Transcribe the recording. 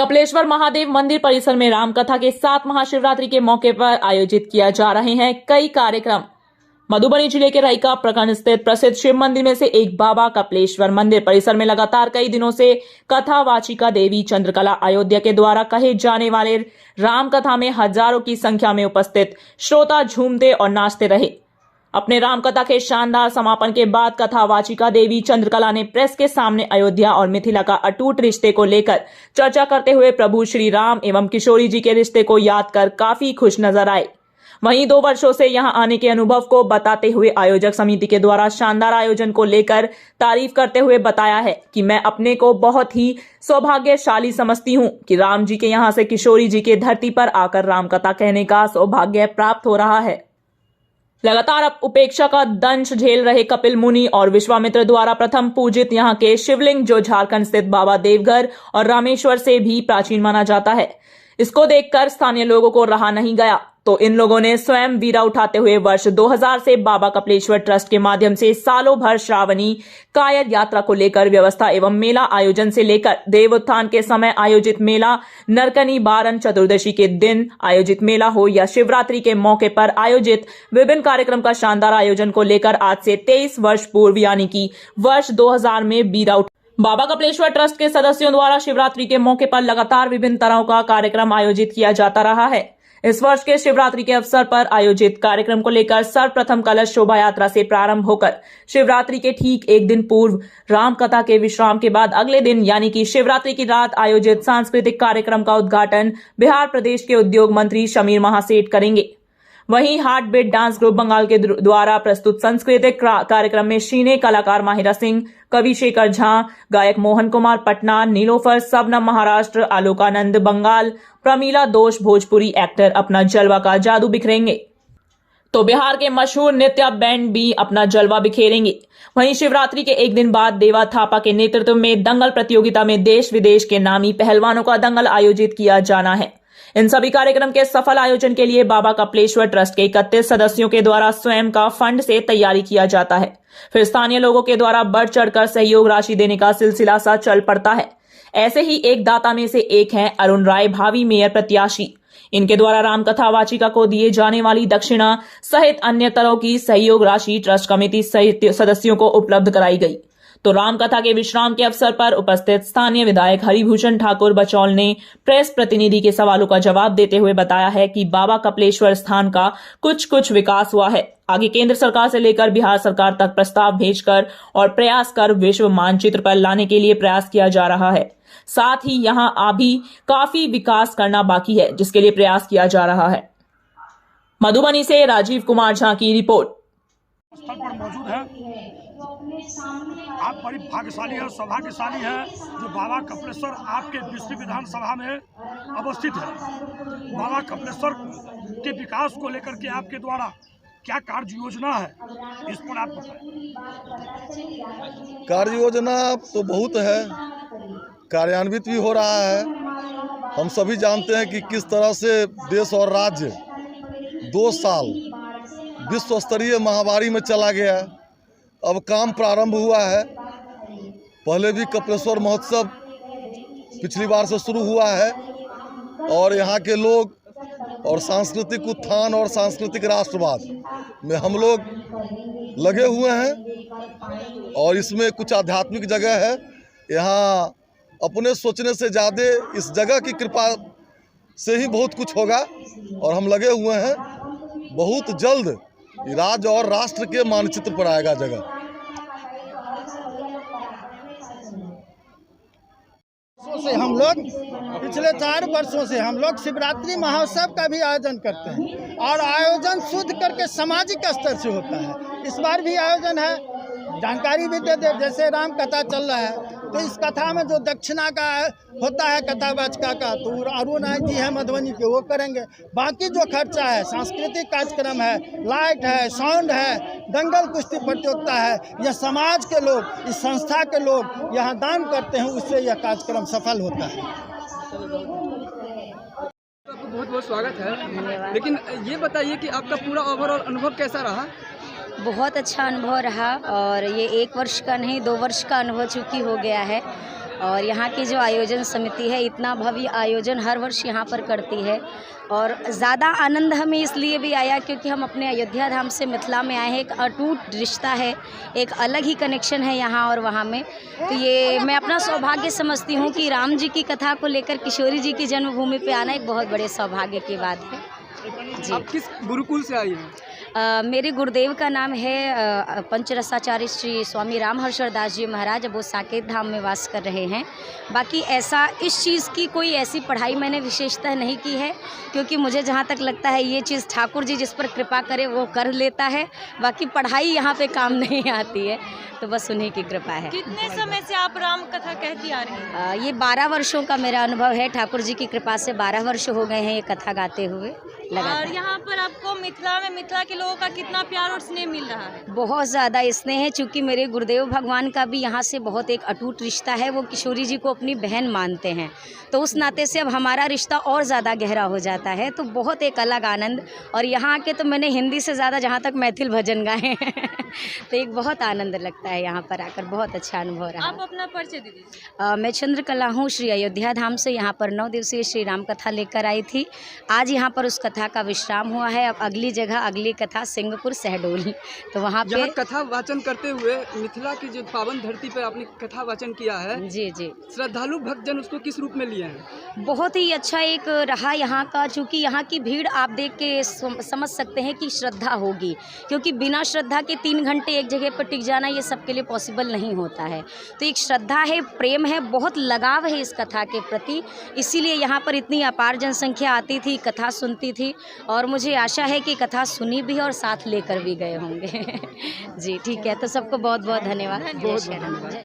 कपिलेश्वर महादेव मंदिर परिसर में रामकथा के 7 महाशिवरात्रि के मौके पर आयोजित किया जा रहे हैं कई कार्यक्रम। मधुबनी जिले के रईका प्रखंड स्थित प्रसिद्ध शिव मंदिर में से एक बाबा कपिलेश्वर मंदिर परिसर में लगातार कई दिनों से कथा वाचिका देवी चंद्रकला अयोध्या के द्वारा कहे जाने वाले रामकथा में हजारों की संख्या में उपस्थित श्रोता झूमते और नाचते रहे। अपने रामकथा के शानदार समापन के बाद कथा वाचिका देवी चंद्रकला ने प्रेस के सामने अयोध्या और मिथिला का अटूट रिश्ते को लेकर चर्चा करते हुए प्रभु श्री राम एवं किशोरी जी के रिश्ते को याद कर काफी खुश नजर आए। वहीं 2 वर्षों से यहां आने के अनुभव को बताते हुए आयोजक समिति के द्वारा शानदार आयोजन को लेकर तारीफ करते हुए बताया है कि मैं अपने को बहुत ही सौभाग्यशाली समझती हूं कि राम जी के यहां से किशोरी जी के धरती पर आकर रामकथा कहने का सौभाग्य प्राप्त हो रहा है। लगातार अब उपेक्षा का दंश झेल रहे कपिल मुनि और विश्वामित्र द्वारा प्रथम पूजित यहाँ के शिवलिंग जो झारखंड स्थित बाबा देवघर और रामेश्वर से भी प्राचीन माना जाता है, इसको देखकर स्थानीय लोगों को रहा नहीं गया तो इन लोगों ने स्वयं वीरा उठाते हुए वर्ष 2000 से बाबा कपिलेश्वर ट्रस्ट के माध्यम से सालों भर श्रावणी कायद यात्रा को लेकर व्यवस्था एवं मेला आयोजन से लेकर देवोत्थान के समय आयोजित मेला, नरकनी बारन चतुर्दशी के दिन आयोजित मेला हो या शिवरात्रि के मौके पर आयोजित विभिन्न कार्यक्रम का शानदार आयोजन को लेकर आज से 23 वर्ष पूर्व यानी कि वर्ष 2000 में वीरा बाबा कपिलेश्वर ट्रस्ट के सदस्यों द्वारा शिवरात्रि के मौके पर लगातार विभिन्न तरह का कार्यक्रम आयोजित किया जाता रहा है। इस वर्ष के शिवरात्रि के अवसर पर आयोजित कार्यक्रम को लेकर सर्वप्रथम कलश शोभा यात्रा से प्रारंभ होकर शिवरात्रि के ठीक एक दिन पूर्व रामकथा के विश्राम के बाद अगले दिन यानी कि शिवरात्रि की रात आयोजित सांस्कृतिक कार्यक्रम का उद्घाटन बिहार प्रदेश के उद्योग मंत्री शमीर महासेठ करेंगे। वहीं heart beat dance group Bengal के द्वारा प्रस्तुत सांस्कृतिक कार्यक्रम में शीने कलाकार माहिरा सिंह, कवि शेखर झा, गायक मोहन कुमार पटना, नीलोफर सबनम महाराष्ट्र, आलोकानंद बंगाल, प्रमीला दोष भोजपुरी एक्टर अपना जलवा का जादू बिखरेंगे तो बिहार के मशहूर नृत्य बैंड भी अपना जलवा बिखेरेंगे। वहीं शिवरात्रि के एक दिन बाद देवा थापा के नेतृत्व में दंगल प्रतियोगिता में देश विदेश के नामी पहलवानों का दंगल आयोजित किया जाना है। इन सभी कार्यक्रम के सफल आयोजन के लिए बाबा कपिलेश्वर ट्रस्ट के 31 सदस्यों के द्वारा स्वयं का फंड से तैयारी किया जाता है, फिर स्थानीय लोगों के द्वारा बढ़ चढ़कर सहयोग राशि देने का सिलसिला सा चल पड़ता है। ऐसे ही एक दाता में से एक हैं अरुण राय, भावी मेयर प्रत्याशी। इनके द्वारा रामकथा वाचिका को दिए जाने वाली दक्षिणा सहित अन्य तरह की सहयोग राशि ट्रस्ट कमेटी सहित सदस्यों को उपलब्ध कराई गई। तो रामकथा के विश्राम के अवसर पर उपस्थित स्थानीय विधायक हरिभूषण ठाकुर बचौल ने प्रेस प्रतिनिधि के सवालों का जवाब देते हुए बताया है कि बाबा कपिलेश्वर स्थान का कुछ विकास हुआ है। आगे केंद्र सरकार से लेकर बिहार सरकार तक प्रस्ताव भेजकर और प्रयास कर विश्व मानचित्र पर लाने के लिए प्रयास किया जा रहा है। साथ ही यहां अभी काफी विकास करना बाकी है, जिसके लिए प्रयास किया जा रहा है। मधुबनी से राजीव कुमार झा की रिपोर्ट। स्थल पर मौजूद है, आप बड़ी भाग्यशाली है, सौभाग्यशाली है जो बाबा कपिलेश्वर आपके विश्व विधानसभा में अवस्थित है। बाबा कपिलेश्वर के विकास को लेकर के आपके द्वारा क्या कार्य योजना है, इस पर आप बताएं। कार्य योजना तो बहुत है, कार्यान्वित भी हो रहा है। हम सभी जानते हैं कि किस तरह से देश और राज्य 2 साल विश्व स्तरीय महामारी में चला गया। अब काम प्रारंभ हुआ है। पहले भी कपिलेश्वर महोत्सव पिछली बार से शुरू हुआ है और यहाँ के लोग और सांस्कृतिक उत्थान और सांस्कृतिक राष्ट्रवाद में हम लोग लगे हुए हैं और इसमें कुछ आध्यात्मिक जगह है। यहाँ अपने सोचने से ज़्यादा इस जगह की कृपा से ही बहुत कुछ होगा और हम लगे हुए हैं। बहुत जल्द राज्य और राष्ट्र के मानचित्र पर आएगा जगह। से हम लोग पिछले 4 वर्षों से हम लोग शिवरात्रि महोत्सव का भी आयोजन करते हैं और आयोजन शुद्ध करके सामाजिक स्तर से होता है। इस बार भी आयोजन है, जानकारी भी दे दे। जैसे राम कथा चल रहा है तो इस कथा में जो दक्षिणा का होता है कथा वाचिका का, तो अरुण राय जी है मधुबनी के, वो करेंगे। बाकी जो खर्चा है, सांस्कृतिक कार्यक्रम है, लाइट है, साउंड है, दंगल कुश्ती प्रतियोगिता है, यह समाज के लोग, इस संस्था के लोग यहाँ दान करते हैं, उससे यह कार्यक्रम सफल होता है। आपको बहुत बहुत स्वागत है। लेकिन ये बताइए कि आपका पूरा ओवरऑल अनुभव कैसा रहा? बहुत अच्छा अनुभव रहा और ये 1 वर्ष का नहीं 2 वर्ष का अनुभव चूँकि हो गया है और यहाँ की जो आयोजन समिति है, इतना भव्य आयोजन हर वर्ष यहाँ पर करती है। और ज़्यादा आनंद हमें इसलिए भी आया क्योंकि हम अपने अयोध्या धाम से मिथिला में आए हैं। एक अटूट रिश्ता है, एक अलग ही कनेक्शन है यहाँ और वहाँ में। तो ये मैं अपना सौभाग्य समझती हूँ कि राम जी की कथा को लेकर किशोरी जी की जन्मभूमि पे आना एक बहुत बड़े सौभाग्य की बात है जी। आप किस गुरुकुल से आई हैं? मेरे गुरुदेव का नाम है पंचरसाचार्य श्री स्वामी राम हर्षर दास जी महाराज। अब वो साकेत धाम में वास कर रहे हैं। बाकी ऐसा इस चीज़ की कोई ऐसी पढ़ाई मैंने विशेषतः नहीं की है, क्योंकि मुझे जहाँ तक लगता है ये चीज़ ठाकुर जी जिस पर कृपा करे वो कर लेता है। बाकी पढ़ाई यहाँ पे काम नहीं आती है, तो बस उन्हीं की कृपा है। कितने समय से आप राम कथा कहती आ रही हैं? ये 12 वर्षों का मेरा अनुभव है। ठाकुर जी की कृपा से 12 वर्ष हो गए हैं ये कथा गाते हुए लगातार। और यहाँ पर आपको मिथिला के लोगों का कितना प्यार और स्नेह मिल रहा है? बहुत ज़्यादा स्नेह है, चूँकि मेरे गुरुदेव भगवान का भी यहाँ से बहुत एक अटूट रिश्ता है। वो किशोरी जी को अपनी बहन मानते हैं, तो उस नाते से अब हमारा रिश्ता और ज़्यादा गहरा हो जाता है। तो बहुत एक अलग आनंद। और यहाँ आके तो मैंने हिंदी से ज़्यादा जहाँ तक मैथिल भजन गाए हैं तो एक बहुत आनंद लगता है यहाँ पर आकर। बहुत अच्छा अनुभव रहा। आप अपना परिचय दे दीजिए। मैं चंद्रकला हूँ, श्री अयोध्या धाम से यहाँ पर 9 दिवसीय श्री राम कथा लेकर आई थी। आज यहाँ पर उस कथा का विश्राम हुआ है। अब अगली जगह अगली कथा सिंहपुर शहडोल, तो वहाँ पे कथा वाचन करते हुए मिथिला की जो पावन धरती पर आपने कथा वाचन किया है, जी जी, श्रद्धालु भक्तजन उसको किस रूप में लिए हैं? बहुत ही अच्छा एक रहा यहाँ का। चूँकि यहाँ की भीड़ आप देख के समझ सकते हैं कि श्रद्धा होगी, क्योंकि बिना श्रद्धा के 3 घंटे एक जगह पर टिक जाना ये सबके लिए पॉसिबल नहीं होता है। तो एक श्रद्धा है, प्रेम है, बहुत लगाव है इस कथा के प्रति। इसीलिए यहाँ पर इतनी अपार जनसंख्या आती थी, कथा सुनती थी। और मुझे आशा है कि कथा सुनी भी और साथ लेकर भी गए होंगे जी ठीक है, तो सबको बहुत बहुत धन्यवाद। बहुत धन्यवाद।